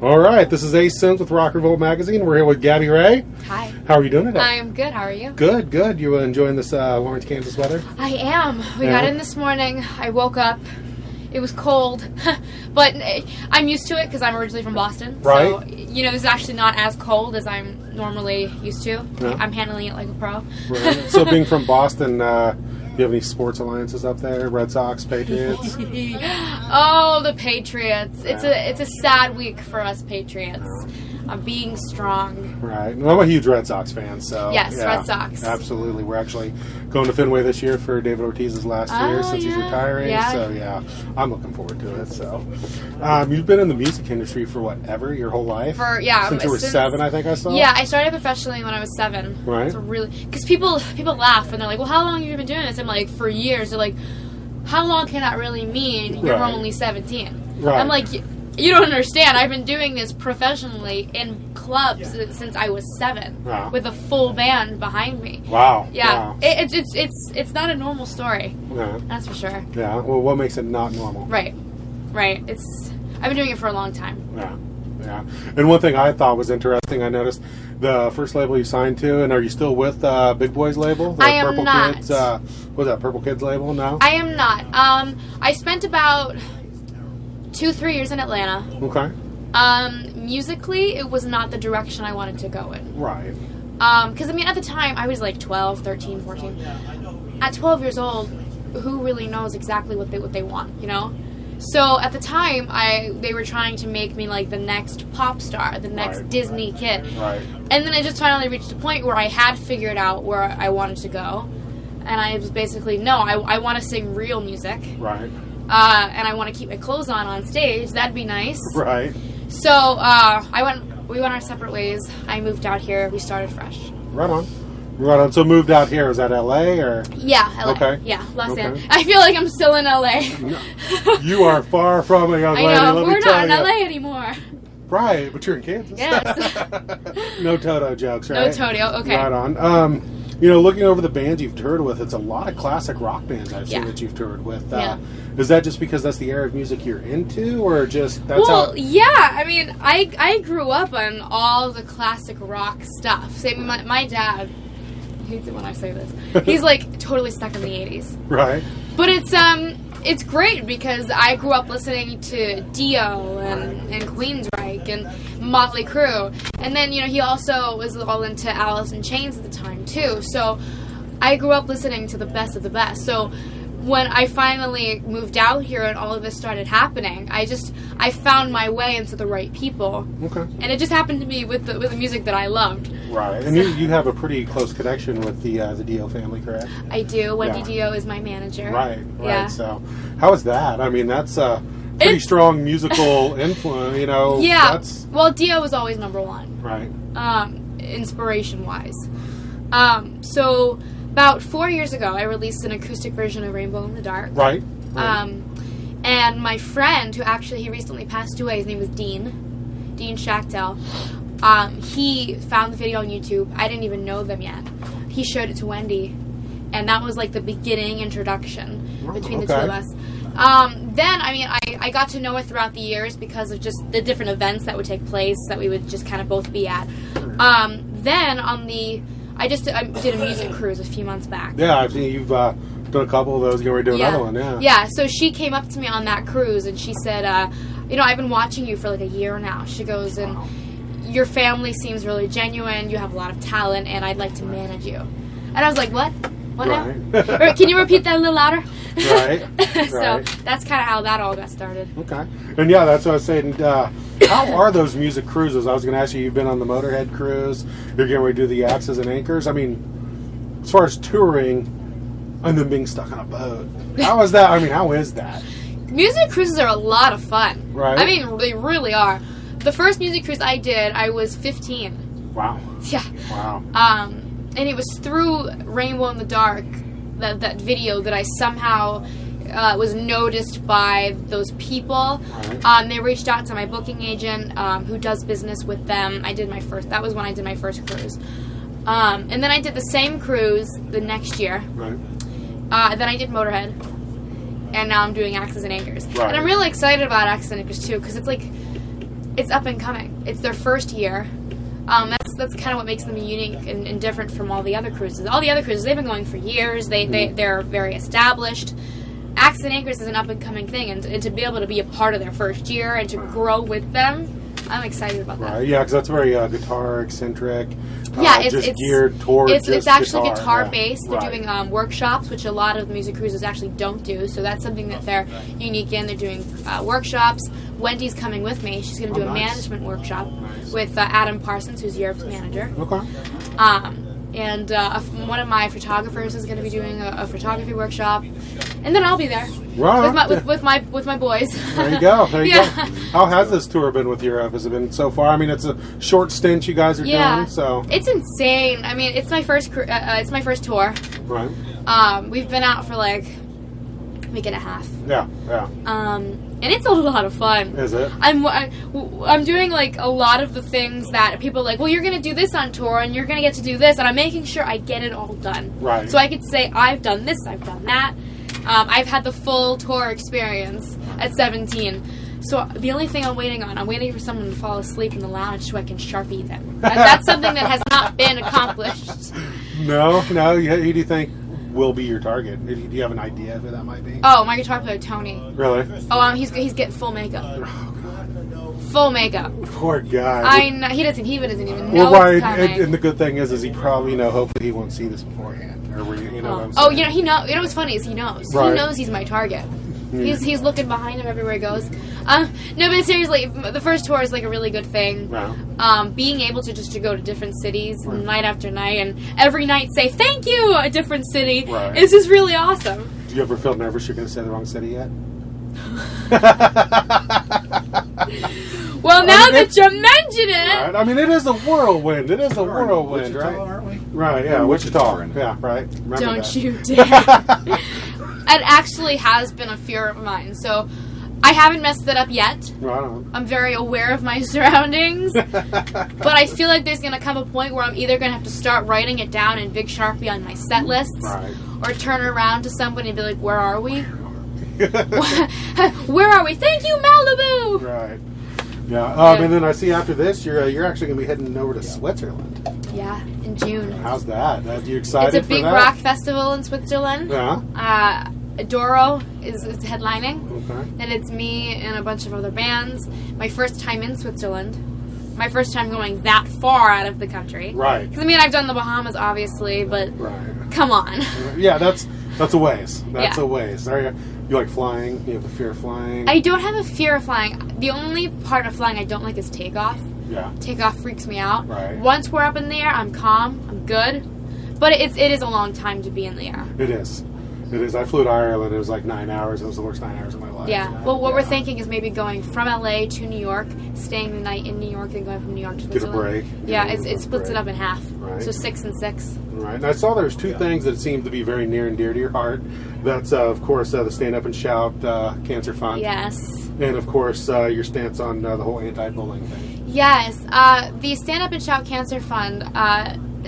All right, this is Ace Sims with RockRevolt magazine. We're here with Gabbie Rae. Hi. How are you doing today? I'm good. How are you? Good, good. You enjoying this Lawrence, Kansas weather? I am. We got in this morning. I woke up. It was cold, but I'm used to it because I'm originally from Boston. Right. So, this is actually not as cold as I'm normally used to. Yeah. I'm handling it like a pro. Right. So being from Boston, do you have any sports alliances up there? Red Sox, Patriots? Oh, the Patriots. Yeah. It's a sad week for us Patriots. I'm being strong. Right. Well, I'm a huge Red Sox fan, so... Yes, yeah, Red Sox. Absolutely. We're actually going to Fenway this year for David Ortiz's last year since he's retiring. Yeah. So, yeah, I'm looking forward to it. So, you've been in the music industry for whatever, your whole life? Since you were 7, I think I saw? Yeah, I started professionally when I was 7. Right. So really... Because people laugh, and they're like, well, how long have you been doing this? I'm like, for years. They're like, how long can that really mean? You're only 17. Right. I'm like... You don't understand. I've been doing this professionally in clubs since I was 7, with a full band behind me. Wow. Yeah, wow. It's not a normal story. Yeah. That's for sure. Yeah. Well, what makes it not normal? Right. I've been doing it for a long time. Yeah. Yeah. And one thing I thought was interesting, I noticed the first label you signed to, and are you still with Big Boy's label? The I am Purple not. Kids, what's that, Purple Kids label now? I am not. I spent about 2-3 years in Atlanta. Okay. Musically, it was not the direction I wanted to go in. Right. Because, at the time, I was like 12, 13, 14. At 12 years old, who really knows exactly what they want, So, at the time, they were trying to make me like the next pop star, the next Disney kid. Right. And then I just finally reached a point where I had figured out where I wanted to go. And I was basically, no, I want to sing real music. Right. And I want to keep my clothes on stage. That'd be nice. Right. So we went our separate ways. I moved out here. We started fresh. Right on. Right on. So moved out here. Is that LA or? Yeah, LA. Okay. Yeah, Los Angeles. I feel like I'm still in LA. No. You are far from a young lady. I know. Let We're me tell not in you. LA anymore. Right, but you're in Kansas. Yes. No Toto jokes, right? No Toto. Okay. Right on. Looking over the bands you've toured with, it's a lot of classic rock bands I've seen that you've toured with. Is that just because that's the era of music you're into, or just that's how? Well, yeah. I grew up on all the classic rock stuff. So, my dad hates it when I say this. He's like totally stuck in the 80s. Right. But it's great because I grew up listening to Dio and Queensryche and Motley Crue. And then, he also was all into Alice in Chains at the time, too. So I grew up listening to the best of the best. So when I finally moved out here and all of this started happening, I found my way into the right people. Okay. And it just happened to be with the music that I loved. Right. And you have a pretty close connection with the Dio family, correct? I do. Wendy Dio is my manager. Right. Yeah. So how is that? That's a pretty strong musical influence, Yeah. Well, Dio was always number one. Right. Inspiration-wise. So about 4 years ago, I released an acoustic version of Rainbow in the Dark. Right. And my friend, who actually, he recently passed away, his name was Dean Schachtel, he found the video on YouTube. I didn't even know them yet. He showed it to Wendy, and that was like the beginning introduction between the two of us. Then, I got to know her throughout the years because of just the different events that would take place that we would just kind of both be at. Then I did a music cruise a few months back. Yeah, I've seen you've done a couple of those. You're going to do another one, yeah. Yeah, so she came up to me on that cruise and she said, I've been watching you for like a year now. She goes, and your family seems really genuine. You have a lot of talent, and I'd like to manage you. And I was like, what? What now? Can you repeat that a little louder? Right. So that's kind of how that all got started. Okay. And yeah, that's what I was saying. How are those music cruises? I was going to ask you, you've been on the Motorhead cruise. You're getting ready to do the Axes and Anchors. As far as touring and then being stuck on a boat, how is that? How is that? Music cruises are a lot of fun. Right. They really are. The first music cruise I did, I was 15. Wow. Yeah. Wow. And it was through Rainbow in the Dark, that video, that I somehow was noticed by those people. Right. They reached out to my booking agent, who does business with them. That was when I did my first cruise. And then I did the same cruise the next year. Right. Then I did Motorhead. And now I'm doing Axes and Anchors. Right. And I'm really excited about Axes and Anchors too, because it's like, It's up and coming. It's their first year. That's kind of what makes them unique and different from all the other cruises. All the other cruises, they've been going for years. They're very established. Axe and Anchors is an up and coming thing, and to be able to be a part of their first year and to grow with them, I'm excited about that. Right, yeah, because that's very guitar eccentric. Yeah, it's geared towards it's actually guitar yeah. based. They're doing workshops, which a lot of music cruises actually don't do. So that's something that they're unique in. They're doing workshops. Wendy's coming with me. She's going to do a management workshop with Adam Parsons, who's Europe's manager. Okay. And one of my photographers is going to be doing a photography workshop, and then I'll be there with my boys. There you go. There you Yeah. go. How has this tour been with Europe? Has it been so far? I mean, it's a short stint you guys are doing, so it's insane. I mean, it's my first tour. Right. We've been out for like a week and a half. Yeah. And it's a lot of fun. Is it? I'm doing like a lot of the things that people are like, well, you're going to do this on tour and you're going to get to do this, and I'm making sure I get it all done. Right. So I could say, I've done this, I've done that. I've had the full tour experience at 17. So the only thing I'm waiting for someone to fall asleep in the lounge so I can Sharpie them. That's something that has not been accomplished. No. Who do you think will be your target? Do you have an idea of who that might be? Oh, my guitar player, Tony. Really? Oh, he's getting full makeup. Full makeup. Poor guy. I know, he doesn't even know right. it's coming. And the good thing is he probably, hopefully he won't see this beforehand. Or what I'm saying? Oh, he knows. You know what's funny is he knows. Right. He knows he's my target. He's looking behind him everywhere he goes. No, but seriously, the first tour is like a really good thing. Wow. Being able to go to different cities night after night, and every night say thank you a different city is just really awesome. Do you ever feel nervous you're going to say the wrong city yet? Well, now that you mention it, right. I mean, it is a whirlwind. It is a whirlwind, Wichita, right? aren't we? Right. Yeah, Wichita. Yeah, right. Remember don't that. you dare. It actually has been a fear of mine, so I haven't messed it up yet. Right on. I'm very aware of my surroundings, but I feel like there's going to come a point where I'm either going to have to start writing it down in big Sharpie on my set lists, or turn around to somebody and be like, where are we? Where are we? Thank you, Malibu! Right. Yeah. And then I see after this, you're actually going to be heading over to Switzerland. Yeah, in June. How's that? Are you excited It's a for big that? rock festival in Switzerland. Yeah. Doro is headlining. Okay. And it's me and a bunch of other bands. My first time in Switzerland. My first time going that far out of the country. Right. Because, I mean, I've done the Bahamas, obviously, but come on. Yeah, that's a ways. That's Yeah. a ways. You like flying? You have a fear of flying? I don't have a fear of flying. The only part of flying I don't like is takeoff. Yeah. Takeoff freaks me out. Right. Once we're up in the air, I'm calm. I'm good. But it is a long time to be in the air. It is. It is. I flew to Ireland. It was like 9 hours. It was the worst 9 hours of my life. Yeah. Well, what we're thinking is maybe going from LA to New York, staying the night in New York, then going from New York to Get a Switzerland. break. Yeah, it splits it up in half. Right. So 6 and 6. Right. And I saw there's two things that seem to be very near and dear to your heart. That's, of course, the Stand Up and Shout Cancer Fund. Yes. And, of course, your stance on the whole anti-bullying thing. Yes. The Stand Up and Shout Cancer Fund,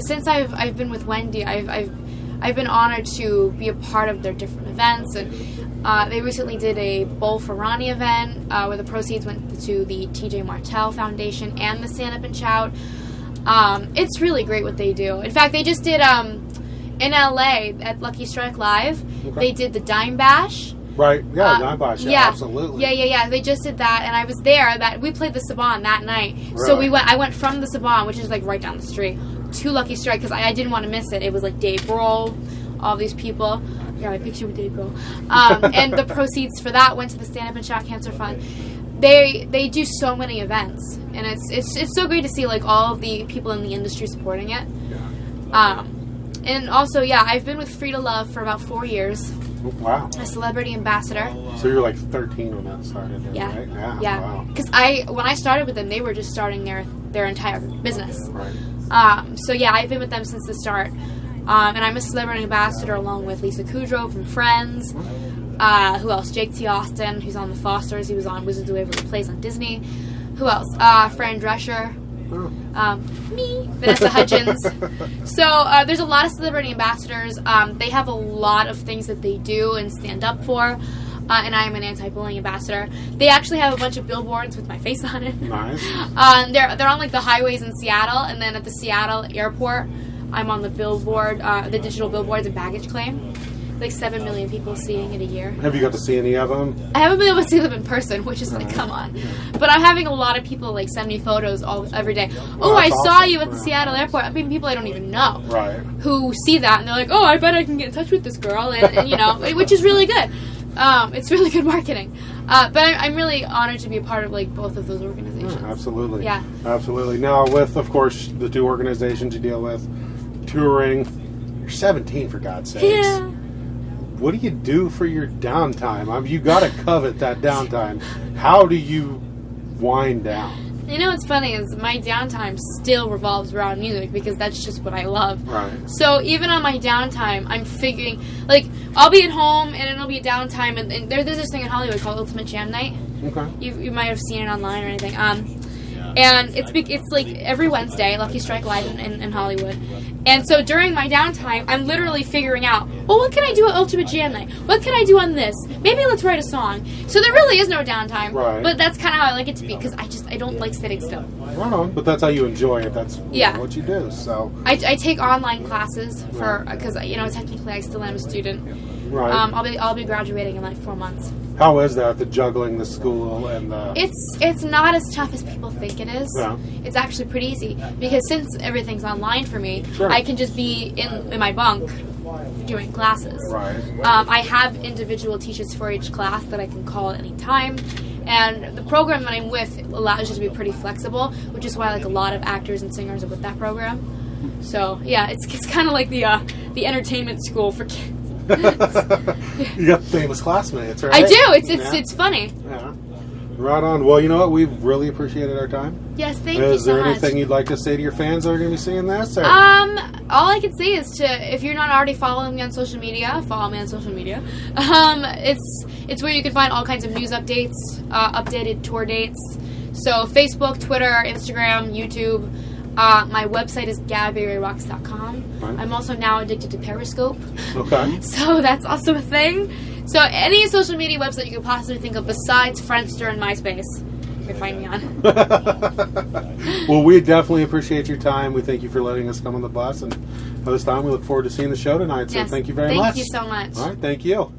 since I've been with Wendy, I've been honored to be a part of their different events, and they recently did a Bowl for Ronnie event where the proceeds went to the TJ Martell Foundation and the Stand Up and Shout. It's really great what they do. In fact, they just did in LA at Lucky Strike Live. Okay. They did the Dime Bash. Right. Yeah, Dime Bash. Yeah, absolutely. Yeah. They just did that, and I was there. We played the Saban that night. So I went from the Saban, which is like right down the street, to Lucky Strike because I didn't want to miss it. It was like Dave Grohl, all these people. Yeah, my picture with Dave Grohl. And the proceeds for that went to the Stand Up and Shout Cancer Fund. They do so many events, and it's so great to see like all of the people in the industry supporting it. Yeah. And also, I've been with Free to Love for about 4 years. Wow. A celebrity ambassador. So you were like 13 when that started, then, Yeah. right? Yeah. Wow. Because when I started with them, they were just starting their entire business. Right. I've been with them since the start. And I'm a celebrity ambassador along with Lisa Kudrow from Friends. Who else? Jake T. Austin, who's on The Fosters. He was on Wizards of Waverly Place on Disney. Who else? Fran Drescher. Me. Vanessa Hudgens. So there's a lot of celebrity ambassadors. They have a lot of things that they do and stand up for. and I am an anti-bullying ambassador. They actually have a bunch of billboards with my face on it. Nice. They're on like the highways in Seattle, and then at the Seattle airport, I'm on the billboard, the digital billboards and baggage claim. Like 7 million people seeing it a year. Have you got to see any of them? I haven't been able to see them in person, which is like, come on. But I'm having a lot of people like send me photos every day. Oh, I saw you at the Seattle airport. I mean, people I don't even know who see that and they're like, oh, I bet I can get in touch with this girl, and you know, which is really good. It's really good marketing. But I'm really honored to be a part of like both of those organizations. Yeah, absolutely. Yeah. Absolutely. Now, with of course the two organizations you deal with, touring, you're 17 for God's sakes. Yeah. What do you do for your downtime? I mean, you got to covet that downtime. How do you wind down? You know what's funny is my downtime still revolves around music because that's just what I love. Right. So even on my downtime, I'm figuring, like, I'll be at home and it'll be a downtime, and there's this thing in Hollywood called Ultimate Jam Night. Okay. You might have seen it online or anything. And it's like every Wednesday, Lucky Strike Live in Hollywood. And so during my downtime, I'm literally figuring out, well, what can I do at Ultimate Jam Night? What can I do on this? Maybe let's write a song. So there really is no downtime. Right. But that's kind of how I like it to be because I don't like sitting still. Right on. But that's how you enjoy it. That's what you do. So I take online classes because technically I still am a student. Right. I'll be graduating in like 4 months. How is that, the juggling the school and the... It's not as tough as people think it is. Yeah. It's actually pretty easy because since everything's online for me, Sure. I can just be in my bunk doing classes. Right. I have individual teachers for each class that I can call at any time. And the program that I'm with allows you to be pretty flexible, which is why like a lot of actors and singers are with that program. So yeah, it's kind of like the entertainment school for kids. You got famous classmates, right? I do. It's funny. Yeah. Right on. Well, you know what? We've really appreciated our time. Yes, thank you so much. Is there anything you'd like to say to your fans that are going to be seeing this? Or? All I can say is if you're not already following me on social media, follow me on social media. It's where you can find all kinds of news updates, updated tour dates. So Facebook, Twitter, Instagram, YouTube. My website is GabbieRaeRocks.com. Right. I'm also now addicted to Periscope. Okay. So that's also a thing. So any social media website you could possibly think of besides Friendster and MySpace, you can find me on. Well, we definitely appreciate your time. We thank you for letting us come on the bus. And this time we look forward to seeing the show tonight. So yes, thank you very much. Thank you so much. All right. Thank you.